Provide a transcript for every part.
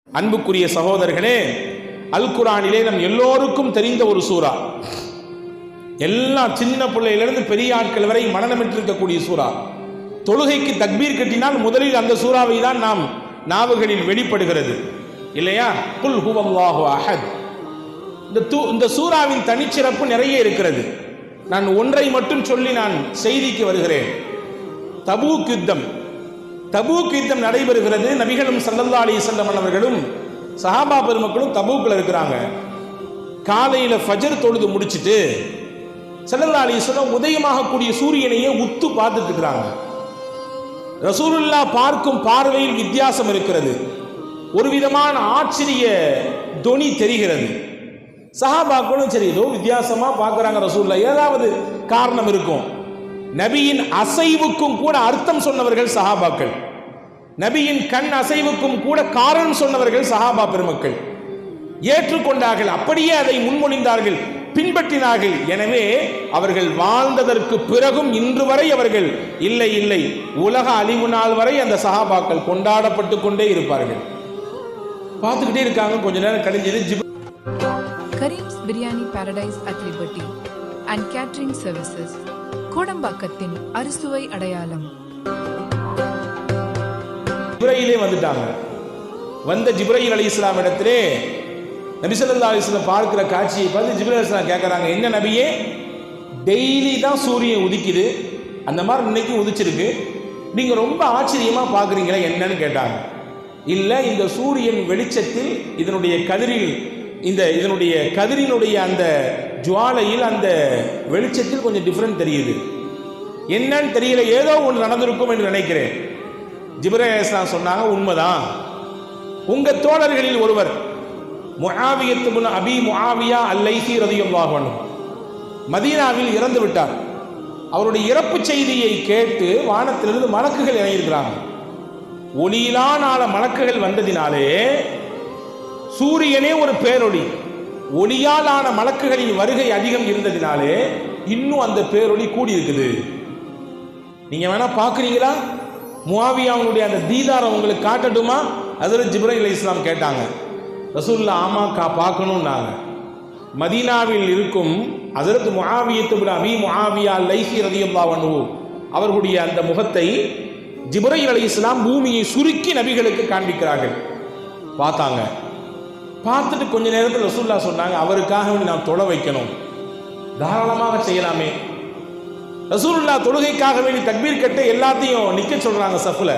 அன்புக்குரிய சகோதரர்களே, அல் குர்ஆனிலே நம் எல்லோருக்கும் தெரிந்த ஒரு சூரா, எல்லா சின்ன பிள்ளையிலிருந்து பெரிய ஆட்கள் வரை மனநமிட்டிருக்கக்கூடிய சூரா. தொழுகைக்கு தக்பீர் கட்டினால் முதலில் அந்த சூறாவை தான் நாம் நாவுகளில் வெளிப்படுகிறது இல்லையா? குல் ஹுவல்லாஹு அஹத். இந்த சூறாவின் தனிச்சிறப்பு நிறைய இருக்கிறது. நான் ஒன்றை மட்டும் சொல்லி நான் செய்திக்கு வருகிறேன். தபூக் யுத்தம் நடைபெறுகிறது. நபிகளும் ஸல்லல்லாஹு அலைஹி வஸல்லம் அவர்களும் சஹாபா பெருமக்களும் தபூக்ல இருக்கிறாங்க. காலையில ஃபஜர் தொழுது முடிச்சிட்டு ஸல்லல்லாஹு அலைஹி வஸல்லம் உதயமாகக்கூடிய சூரியனையே உத்து பார்த்துட்டு இருக்கிறாங்க. ரசூலுல்லாஹ் பார்க்கும் பார்வையில் வித்தியாசம் இருக்கிறது. ஒரு விதமான ஆச்சரிய தொனி தெரிகிறது. சஹாபாக்களும் சரி ஏதோ வித்தியாசமா பார்க்கறாங்க ரசூலுல்லாஹ், ஏதாவது காரணம் இருக்கும். நபியின் அசைவுக்கும் கூட அர்த்தம் சொன்னவர்கள் சஹாபாக்கள், நபியின் கண் அசைவுக்கும் கூட காரணம் சொன்னவர்கள் சஹாபா பெருமக்கள். ஏற்றுக்கொண்டார்கள், அப்படியே அதை முன்மொழிந்தார்கள், பின்பற்றினார்கள். எனவே அவர்கள் வாழ்ந்ததற்கு பிறகும் இன்று வரை அவர்கள் இல்லை உலக அழிவு நாள் வரை அந்த சஹாபாக்கள் கொண்டாடப்பட்டு கொண்டே இருப்பார்கள். பார்த்துக்கிட்டே இருக்காங்க. கொஞ்ச நேரம் கழிஞ்சது. Karim's biryani paradise at liberty and catering services, கோடம்பாக்கத்தின் அறுசுவை அடையாளம். ஜிப்ரீலே வந்துட்டாங்க. வந்த ஜிப்ரீல் அலைஹிஸ்ஸலாம் இடத்திலே நபி ஸல்லல்லாஹு அலைஹி வஸல்லம் பார்க்கிற காட்சியை பார்த்து ஜிப்ரீல் அலைஹிஸ்ஸலாம் கேட்கறாங்க, என்ன நபியே, டெய்லி தான் சூரியன் உதிக்குது, அந்த மாதிரி இன்னைக்கு உதிச்சிருக்கு, நீங்க ரொம்ப ஆச்சரியமா பார்க்குறீங்களா என்னன்னு கேட்டாங்க. இல்லை, இந்த சூரியன் வெளிச்சத்தில் இதனுடைய கதிரினுடைய அந்த ஜுவாலையில் அந்த வெளிச்சத்தில் கொஞ்சம் டிஃபரெண்ட் தெரியுது, என்னன்னு தெரியல, ஏதோ ஒன்று நடந்திருக்கும் என்று நினைக்கிறேன். ஜிப்ரீல் அலைஹிஸ்ஸலாம் சொன்னாங்க, உண்மைதான். உங்க தோழர்களில் ஒருவர் முஆவியத் இப்னு அபி முஆவியா அல்-லைஸி ரலியல்லாஹு அன்ஹு மதீனாவில் இறந்து விட்டார். அவருடைய இறப்பு செய்தியை கேட்டு வானத்திலிருந்து மலக்குகள் இறங்கியிருக்கிறாங்க. ஒளியிலான மலக்குகள் வந்ததினாலே சூரியனே ஒரு பேரொளி, ஒளியாலான மலக்குகளின் வருகை அதிகம் இருந்ததினாலே இன்னும் அந்த பேரொளி கூடி இருக்குது. நீங்க வேணா பார்க்குறீங்களா? முஆவியாவுடைய அந்த தீதாரம் உங்களுக்கு காட்டட்டுமா? ஹஜ்ரத் ஜிப்ரீல் அலைஹிஸ்ஸலாம் கேட்டாங்க. ரசூலுல்லாஹ் ஆமாக்கா பார்க்கணும்னாங்க. மதீனாவில் இருக்கும் ஹஜ்ரத் முஆவியத் இப்னு அபி முஆவியா அல்-லைஸி ரலியல்லாஹு அன்ஹு அவர்களுடைய அந்த முகத்தை ஜிப்ரீல் அலைஹிஸ்ஸலாம் பூமியை சுருக்கி நபிகளுக்கு காண்பிக்கிறார்கள். பார்த்தாங்க. பார்த்துட்டு கொஞ்ச நேரத்தில் ரசூலுல்லாஹ் சொன்னாங்க, அவருக்காக நாம் தொழ வைக்கணும், தாராளமாக செய்யலாமே. ரசூலுல்லாஹ் தொழுகைக்காக வேண்டி தக்பீர் கட்ட எல்லாத்தையும் நிற்க சொல்றாங்க. சஃப்ல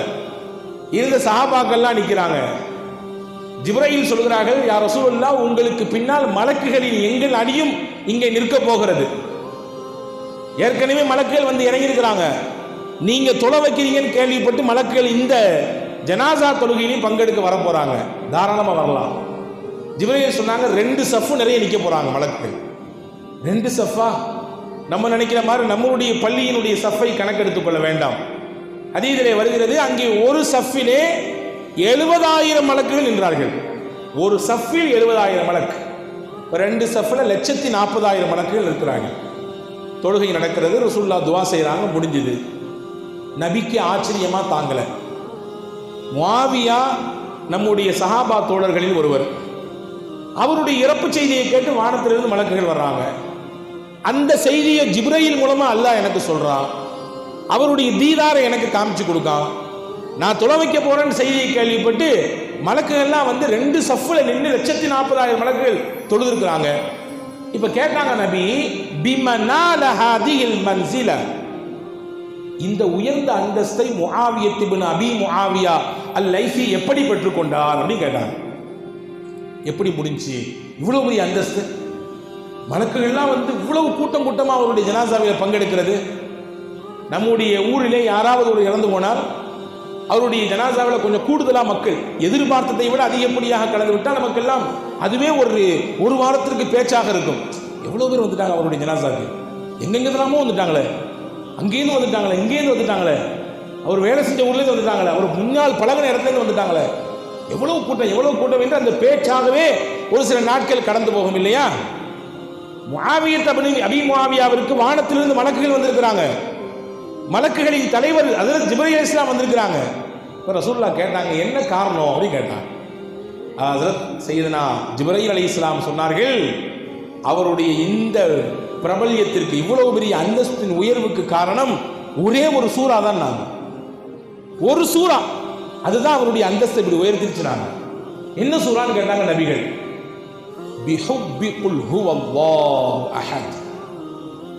இருந்த சஹாபாக்கள்லாம் நிற்கிறாங்க. ஜிப்ரீல் சொல்கிறார்கள், யா ரசூலுல்லாஹ், உங்களுக்கு பின்னால் மலக்குகளின் எங்கள் அடியும் இங்கே நிற்க போகிறது. ஏற்கனவே மலக்குகள் வந்து இறங்கியிருக்கிறாங்க, நீங்க தொழ வைக்கிறீங்கன்னு கேள்விப்பட்டு மலக்குகள் இந்த ஜனாசா தொழுகையிலையும் பங்கெடுக்க வர போறாங்க, தாராளமா வரலாம். ஜிப்ரீல் சொன்னாங்க, 2 சஃப் நிறைய நிற்க போறாங்க மலக்குகள். 2 சஃபா? நம்ம நினைக்கிற மாதிரி நம்மளுடைய பள்ளியினுடைய சஃபை கணக்கெடுத்துக் கொள்ள வேண்டாம். ஹதீஸிலே வருகிறது, அங்கே ஒரு சஃபிலே 70,000 மலக்குகள் நின்றார்கள். ஒரு சஃபில் 70,000 மலக்கு. 2 சஃப்ல 140,000 மலக்குகள் இருக்கிறாங்க. தொழுகை நடக்கிறது. ரசூலுல்லாஹ் துஆ செய்றாங்க, முடிஞ்சது. நபிக்கு ஆச்சரியமா தாங்கல. முஆவியா நம்முடைய சஹாபா தோழர்களில் ஒருவர். அவருடைய இறப்பு செய்தியை கேட்டு வானத்திலிருந்து மலக்குகள் வர்றாங்க. அந்த செய்தியை ஜிப்ரீல் மூலமா அல்லாஹ் எனக்கு சொல்றான், அவருடைய தீதாரை எனக்கு காமிச்சு கொடுக்கான். நான் தொழ வைக்க போறேன்னு செய்தியை கேள்விப்பட்டு மலக்குகள்லாம் வந்து 2 சஃப்ல நின்று 140,000 மலக்குகள் தொழுதுருக்கிறாங்க. இப்ப கேட்டாங்க, நபி பிமனால ஹாதிஹில் மன்சில, இந்த உயர்ந்த அந்தஸ்தை முஆவியத் இப்னு அபி முஆவியா அல்-லைஸி எப்படி பெற்றுக்கொண்டார் அப்படின்னு கேட்டாங்க. எப்படி முடிஞ்சு இவ்வளவு பெரிய அந்தஸ்து? மலக்குகள்லாம் வந்து இவ்வளவு கூட்டமா அவருடைய ஜனாசாவில் பங்கெடுக்கிறது. நம்முடைய ஊரிலே யாராவது ஒரு இறந்து போனால் அவருடைய ஜனாசாவில் கொஞ்சம் கூடுதலா மக்கள், எதிர்பார்த்ததை விட அதிகப்படியாக கலந்து விட்டால் நமக்கெல்லாம் அதுவே ஒரு வாரத்திற்கு பேச்சாக இருக்கும். எவ்வளவு பேர் வந்துட்டாங்க அவருடைய ஜனாசாவுக்கு, எங்கெங்கெல்லாமோ வந்துட்டாங்களே, அங்கேருந்து வந்துட்டாங்களே, இங்கேருந்து வந்துட்டாங்களே, அவர் வேலை செஞ்ச ஊர்லேருந்து வந்துட்டாங்களே, அவர் முன்னாள் பழகின இடத்துலேருந்து வந்துட்டாங்களே, எவ்வளவு கூட்டம் என்று அந்த பேச்சாகவே ஒரு சில நாட்கள் கடந்து போகும் இல்லையா? முஆவியத் இப்னு அபி முஆவியாவிற்கு வானத்திலிருந்து மலக்குகள் வந்திருக்கிறாங்க. மலக்குகளின் தலைவர் ஹஜ்ரத் ஜிப்ரீல் அலைஹிஸ்ஸலாம் வந்திருக்கிறாங்க. ரசூலுல்லாஹ் கேட்டாங்க, என்ன காரணம் அப்படின்னு கேட்டாங்க. ஹஜ்ரத் சையதுனா ஜிப்ரீல் அலைஹிஸ்ஸலாம் சொன்னார்கள், அவருடைய இந்த பிரபல்யத்திற்கு, இவ்வளவு பெரிய அந்தஸ்தின் உயர்வுக்கு காரணம் ஒரே ஒரு சூறா தான். ஒரு சூறா, அதுதான் அவருடைய அந்தஸ்தை இப்படி உயர்த்திருச்சுனாங்க. என்ன சூறான்னு கேட்டாங்க நபிகள். பிஹுப்பி குல் ஹுவல்லாஹு அஹத்.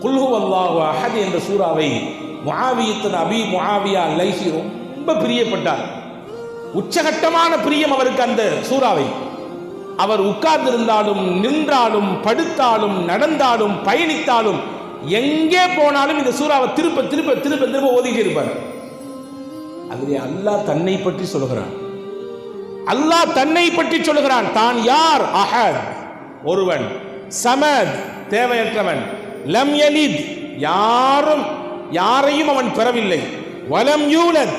குல் ஹுவல்லாஹு அஹத் என்ற சூறாவை முஆவியத்துன் அபி முஆவியா லைஸி ரொம்ப பிரியப்பட்டார். உச்சகட்டமான பிரியம் அவருக்கு அந்த சூறாவை. அவர் உட்கார்ந்திருந்தாலும், நின்றாலும், படுத்தாலும், நடந்தாலும், பயணித்தாலும், எங்கே போனாலும் இந்த சூறாவை திருப்ப திருப்ப திருப்ப திருப்ப ஓதிட்டு இருப்பார். அதிலே அல்லாஹ் தன்னை பற்றி சொல்கிறான். அல்லாஹ் தன்னை பற்றி சொல்கிறான். தான் யார்? அஹத், ஒருவன். சமத், தேவையற்றவன். லம் யலித், யாரையும் அவன் பெறவில்லை. வலம் யூலத்,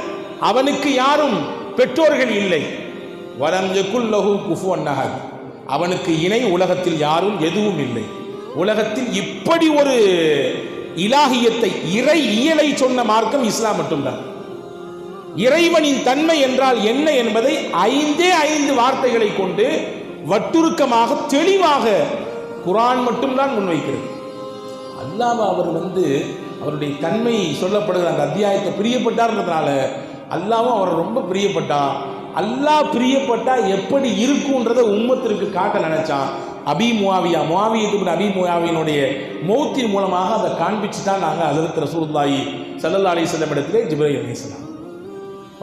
அவனுக்கு யாரும் பெற்றோர்கள் இல்லை. வலம் யகுல் லஹு குஃபுவன் அஹத், அவனுக்கு இணை உலகத்தில் யாரும் எதுவும் இல்லை. உலகத்தில் இப்படி ஒரு இலாஹியத்தை, இறை இயலை சொன்ன மார்க்கம் இஸ்லாம் மட்டும்தான். இறைவனின் தன்மை என்றால் என்ன என்பதை 5 வார்த்தைகளை கொண்டு வட்டுருக்கமாக தெளிவாக குர்ஆன் மட்டும்தான் முன்வைக்கிறது. அல்லாஹ் அவர் அவருடைய தன்மை சொல்லப்படுகிற அந்த அத்தியாயத்தை பிரியப்பட்டார்ன்றதுனால அல்லாஹ்வும் அவரை ரொம்ப பிரியப்பட்டான். அல்லாஹ் பிரியப்பட்டா எப்படி இருக்கும்ன்றதை உம்மத்திற்கு காட்ட நினைச்சான். அபி முஆவியா அபி முஆவியினுடைய மௌத்தின் மூலமாக அதை காண்பிச்சு தான் நாங்கள் ஹஜ்ரத் ரசூலுல்லாஹி ஸல்லல்லாஹு அலைஹி வஸல்லம் இடத்திலே ஜிப்ரீல் அலைஹிஸ்ஸலாம்.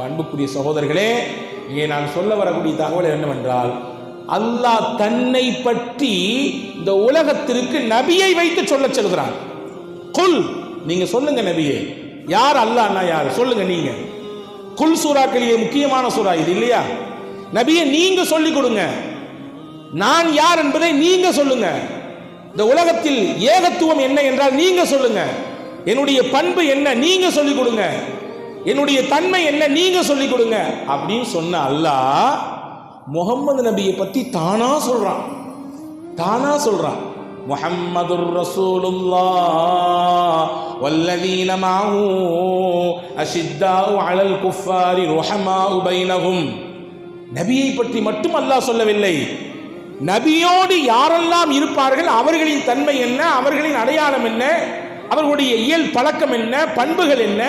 அன்புக்குரிய சகோதரர்களே, இங்கே நான் சொல்ல வரக்கூடிய தகவல் என்னவென்றால், அல்லாஹ் தன்னை பற்றி இந்த உலகத்திற்கு நபியை வைத்து சொல்ல சொல்கிறான். குல், நீங்க சொல்லுங்க நபியே, யார் அல்லாஹ்னா யார் சொல்லுங்க. நீங்க குல் சூறாக்களிலே முக்கியமான சூறா இது இல்லையா? நபியை நீங்க சொல்லிக் கொடுங்க. நான் யார் என்பதை நீங்க சொல்லுங்க. இந்த உலகத்தில் ஏகத்துவம் என்ன என்றால் நீங்க சொல்லுங்க. என்னுடைய பண்பு என்ன நீங்க சொல்லிக் கொடுங்க. என்னுடைய தன்மை என்ன நீங்க சொல்லிக் கொடுங்க அப்படின்னு சொன்ன அல்லாஹ் முஹம்மது நபியை பத்தி தானா சொல்றான். முஹம்மதுர் ரசூலுல்லாஹ் வல்லதீன மஅஹு அஷித்தாஉ அலல் குஃபாரி ருஹமாஉ பைனஹும். நபியை பற்றி மட்டும் அல்லாஹ் சொல்லவில்லை, நபியோடு யாரெல்லாம் இருப்பார்கள், அவர்களின் தன்மை என்ன, அவர்களின் அடையாளம் என்ன, அவர்களுடைய இயல் பழக்கம் என்ன, பண்புகள் என்ன,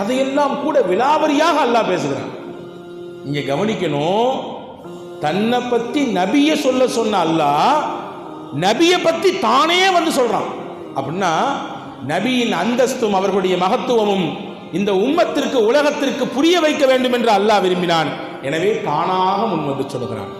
அதையெல்லாம் கூட விலாவரியாக அல்லாஹ் பேசுகிறான். இங்க கவனிக்கணும், தன்னை பத்தி நபியை சொன்ன அல்லாஹ் நபியை பத்தி தானே சொல்றான். அப்படின்னா நபியின் அந்தஸ்தும் அவர்களுடைய மகத்துவமும் இந்த உம்மத்திற்கு, உலகத்திற்கு புரிய வைக்க வேண்டும் என்று அல்லாஹ் விரும்பினான். எனவே தானாக முன்வந்து சொல்கிறான்.